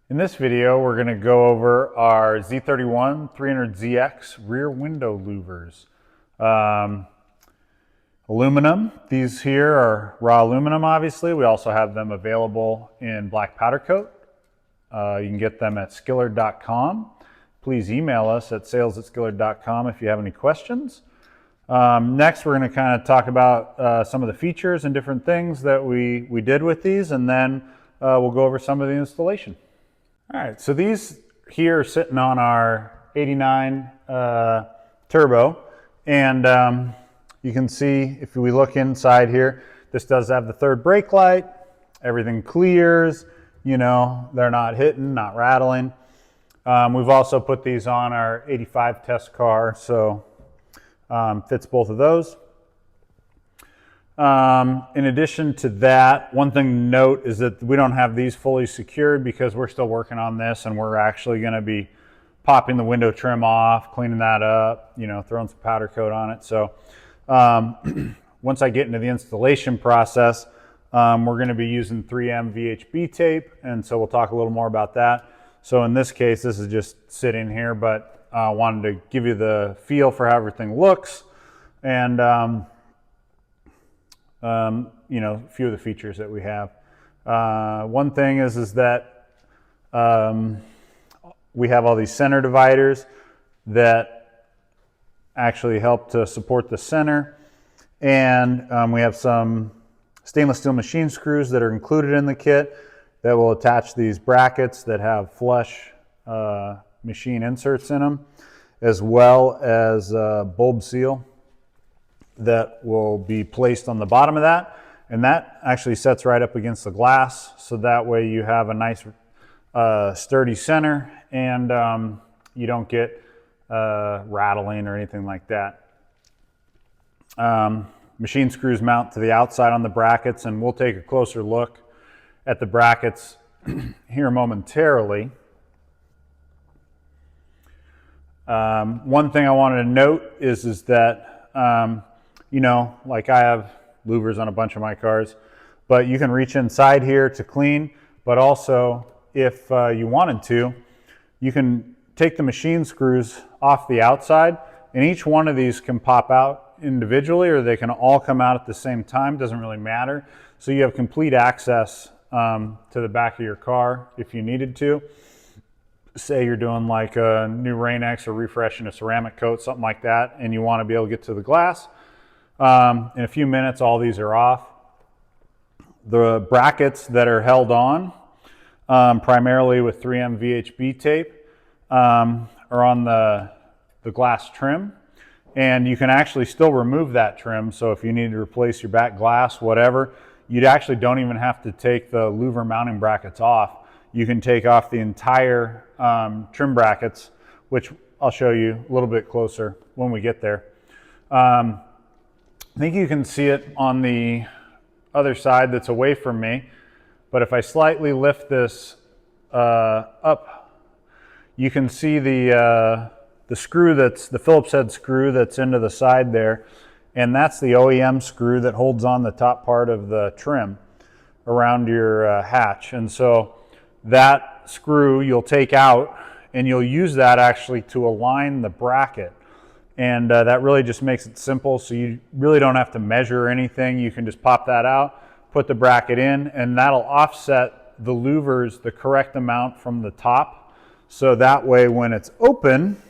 In this video, we're going to go over our Z31 300ZX rear window louvers. Aluminum. These here are raw aluminum, obviously. We also have them available in black powder coat. You can get them at Skillard.com. Please email us at sales@skillard.com if you have any questions. Next, we're going to kind of talk about some of the features and different things that we did with these, and then we'll go over some of the installation. All right, so these here are sitting on our 89 turbo, and you can see if we look inside here, this does have the third brake light. Everything clears, you know, they're not hitting, not rattling. We've also put these on our 85 test car, so fits both of those. In addition to that, one thing to note is that we don't have these fully secured because we're still working on this, and we're actually going to be popping the window trim off, cleaning that up, you know, throwing some powder coat on it. So once I get into the installation process, we're going to be using 3M VHB tape, and so we'll talk a little more about that. So in this case, this is just sitting here, but I wanted to give you the feel for how everything looks, and you know, a few of the features that we have. One thing is that we have all these center dividers that actually help to support the center, and we have some stainless steel machine screws that are included in the kit that will attach these brackets that have flush machine inserts in them, as well as bulb seal that will be placed on the bottom of that, and that actually sets right up against the glass, so that way you have a nice sturdy center, and you don't get rattling or anything like that. Machine screws mount to the outside on the brackets, and we'll take a closer look at the brackets here momentarily. One thing I wanted to note is that you know, like I have louvers on a bunch of my cars, but you can reach inside here to clean, but also if you wanted to, you can take the machine screws off the outside, and each one of these can pop out individually, or they can all come out at the same time. Doesn't really matter. So you have complete access to the back of your car if you needed to. Say you're doing like a new Rain-X or refreshing a ceramic coat, something like that, and you want to be able to get to the glass. In a few minutes, all these are off. The brackets that are held on, primarily with 3M VHB tape, are on the glass trim, and you can actually still remove that trim. So if you need to replace your back glass, whatever, you actually don't even have to take the louver mounting brackets off. You can take off the entire trim brackets, which I'll show you a little bit closer when we get there. I think you can see it on the other side that's away from me, but if I slightly lift this up, you can see the screw that's the Phillips head screw that's into the side there, and that's the OEM screw that holds on the top part of the trim around your hatch. And so that screw you'll take out, and you'll use that actually to align the bracket. And that really just makes it simple, so you really don't have to measure anything. You can just pop that out, put the bracket in, and that'll offset the louvers the correct amount from the top. So that way when it's open,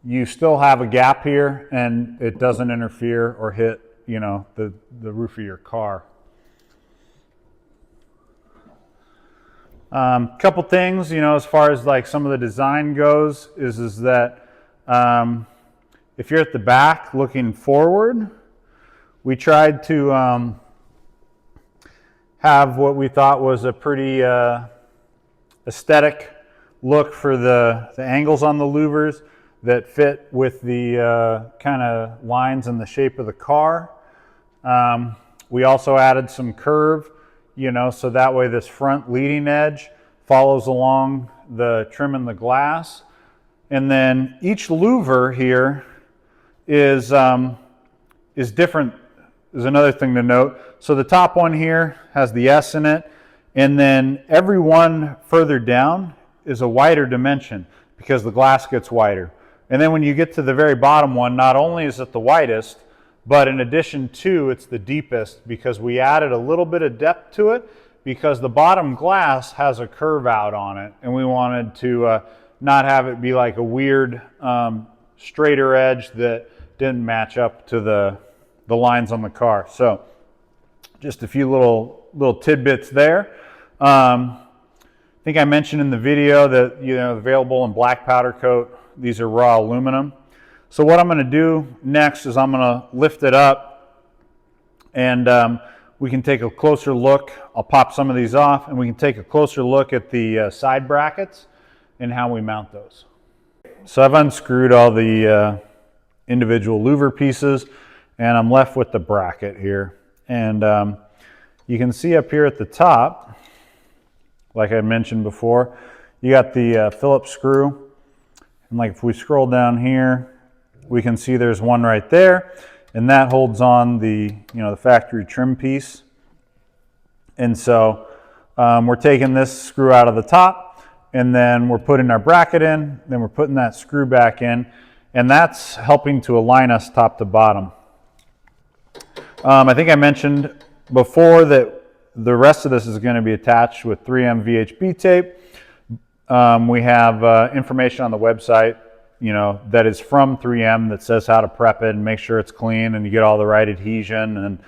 you still have a gap here, and it doesn't interfere or hit, you know, the roof of your car. Couple things, you know, as far as like some of the design goes, is that if you're at the back looking forward, we tried to have what we thought was a pretty aesthetic look for the angles on the louvers that fit with the kind of lines and the shape of the car. We also added some curve, you know, so that way this front leading edge follows along the trim and the glass. And then each louver here is different is another thing to note. So the top one here has the S in it, and then every one further down is a wider dimension because the glass gets wider. And then when you get to the very bottom one, not only is it the widest, but in addition to, it's the deepest because we added a little bit of depth to it because the bottom glass has a curve out on it, and we wanted to not have it be like a weird straighter edge that didn't match up to the lines on the car. So just a few little tidbits there. I think I mentioned in the video that available in black powder coat. These are raw aluminum. So what I'm going to do next is I'm going to lift it up, and we can take a closer look. I'll pop some of these off, and we can take a closer look at the side brackets and how we mount those. So I've unscrewed all the individual louver pieces, and I'm left with the bracket here. And you can see up here at the top, like I mentioned before, you got the Phillips screw. And like if we scroll down here, we can see there's one right there, and that holds on the the factory trim piece. And so we're taking this screw out of the top, and then we're putting our bracket in, then we're putting that screw back in, and that's helping to align us top to bottom. I think I mentioned before that the rest of this is going to be attached with 3M VHB tape. We have information on the website, that is from 3M that says how to prep it and make sure it's clean and you get all the right adhesion and,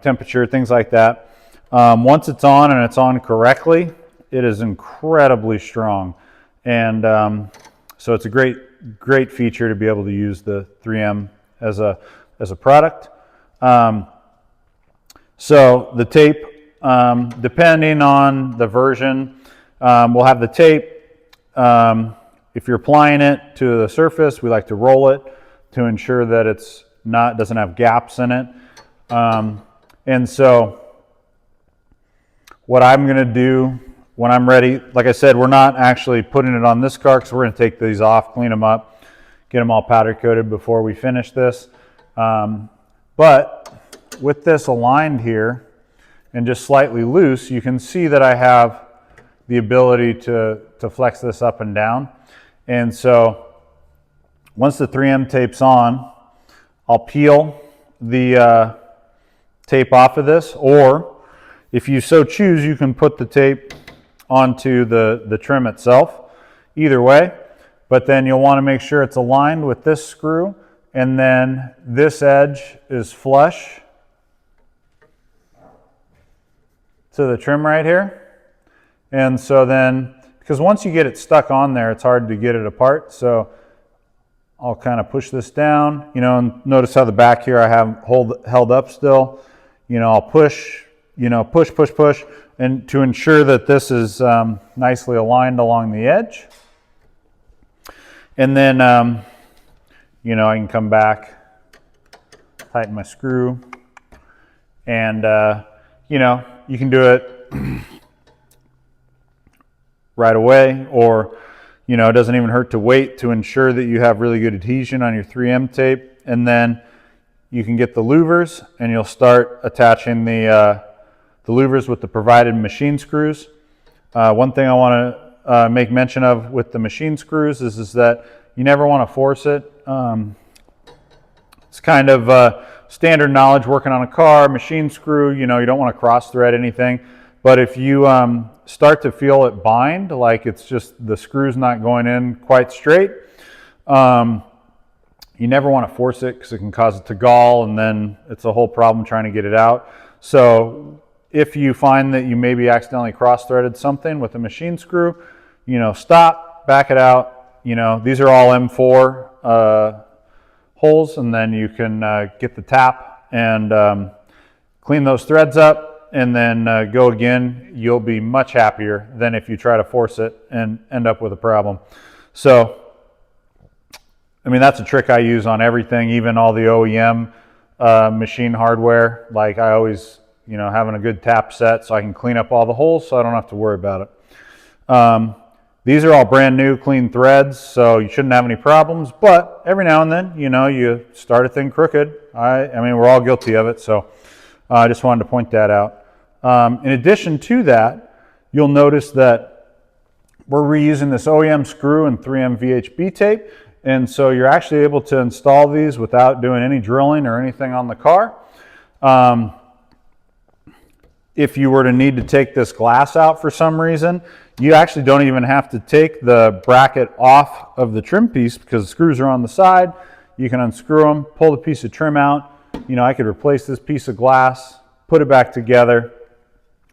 temperature, things like that. Once it's on and it's on correctly, it is incredibly strong. And so it's a great feature to be able to use the 3M as a product. So the tape, depending on the version, we'll have the tape. If you're applying it to the surface, we like to roll it to ensure that it's doesn't have gaps in it. And so what I'm going to do when I'm ready, like I said, we're not actually putting it on this car because we're going to take these off, clean them up, get them all powder coated before we finish this. But with this aligned here and just slightly loose, you can see that I have the ability to flex this up and down. And so once the 3M tape's on, I'll peel the tape off of this, or if you so choose, you can put the tape onto the trim itself. Either way, but then you'll want to make sure it's aligned with this screw, and then this edge is flush to the trim right here. And so then, because once you get it stuck on there, it's hard to get it apart. So I'll kind of push this down, and notice how the back here I have held up still. I'll push, push, and to ensure that this is nicely aligned along the edge. And then, I can come back, tighten my screw, and, you can do it right away, or it doesn't even hurt to wait to ensure that you have really good adhesion on your 3M tape. And then you can get the louvers, and you'll start attaching the louvers with the provided machine screws. One thing I want to make mention of with the machine screws is that you never want to force it. It's kind of standard knowledge working on a car. Machine screw, you don't want to cross thread anything. But if you start to feel it bind, like it's just the screw's not going in quite straight, you never want to force it because it can cause it to gall, and then it's a whole problem trying to get it out. So if you find that you maybe accidentally cross-threaded something with a machine screw, stop, back it out. These are all M4 holes, and then you can get the tap and clean those threads up, and then go again. You'll be much happier than if you try to force it and end up with a problem. So, that's a trick I use on everything, even all the OEM machine hardware. Like I always, having a good tap set so I can clean up all the holes so I don't have to worry about it. The These are all brand new, clean threads, so you shouldn't have any problems. But every now and then, you know, you start a thing crooked. I mean, we're all guilty of it, so I just wanted to point that out. In addition to that, you'll notice that we're reusing this OEM screw and 3M VHB tape, and so you're actually able to install these without doing any drilling or anything on the car. If you were to need to take this glass out for some reason, you actually don't even have to take the bracket off of the trim piece because the screws are on the side. You can unscrew them, pull the piece of trim out. You know, I could replace this piece of glass, put it back together.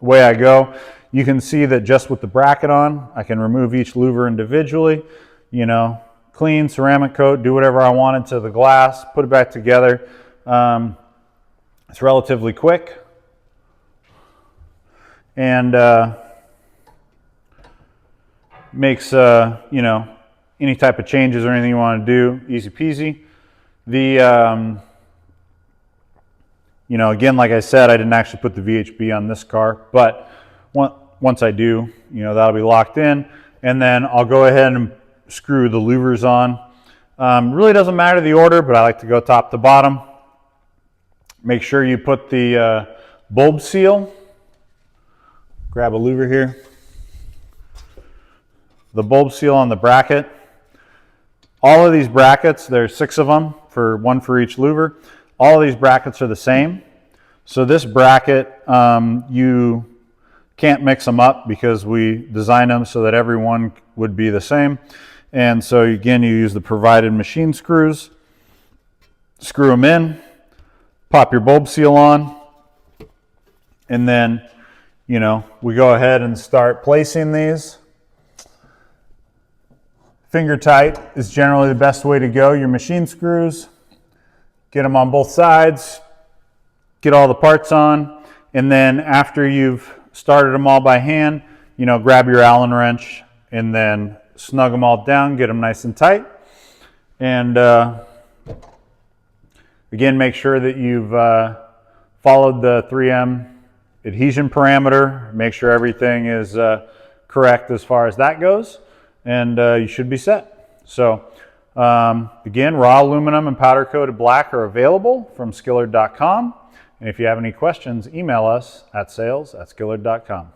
Away I go. You can see that just with the bracket on, I can remove each louver individually, you know, clean, ceramic coat, do whatever I wanted to the glass, put it back together. It's relatively quick. And makes, you know, any type of changes or anything you want to do, easy peasy. The, you know, again, like I said, I didn't actually put the VHB on this car, but once I do, you know, that'll be locked in. And then I'll go ahead and screw the louvers on. Really doesn't matter the order, but I like to go top to bottom. Make sure you put the bulb seal. Grab a louver here. The bulb seal on the bracket. All of these brackets, there's 6 of them, one for each louver. All of these brackets are the same. So this bracket, you can't mix them up because we designed them so that every one would be the same. And so again, you use the provided machine screws, screw them in, pop your bulb seal on, and then, you know, we go ahead and start placing these. Finger tight is generally the best way to go. Your machine screws, get them on both sides, get all the parts on, and then after you've started them all by hand, you know, grab your Allen wrench and then snug them all down, get them nice and tight. And again, make sure that you've followed the 3M adhesion parameter. Make sure everything is correct as far as that goes, and you should be set. So again, raw aluminum and powder coated black are available from Skillard.com. And if you have any questions, email us at sales@skillard.com.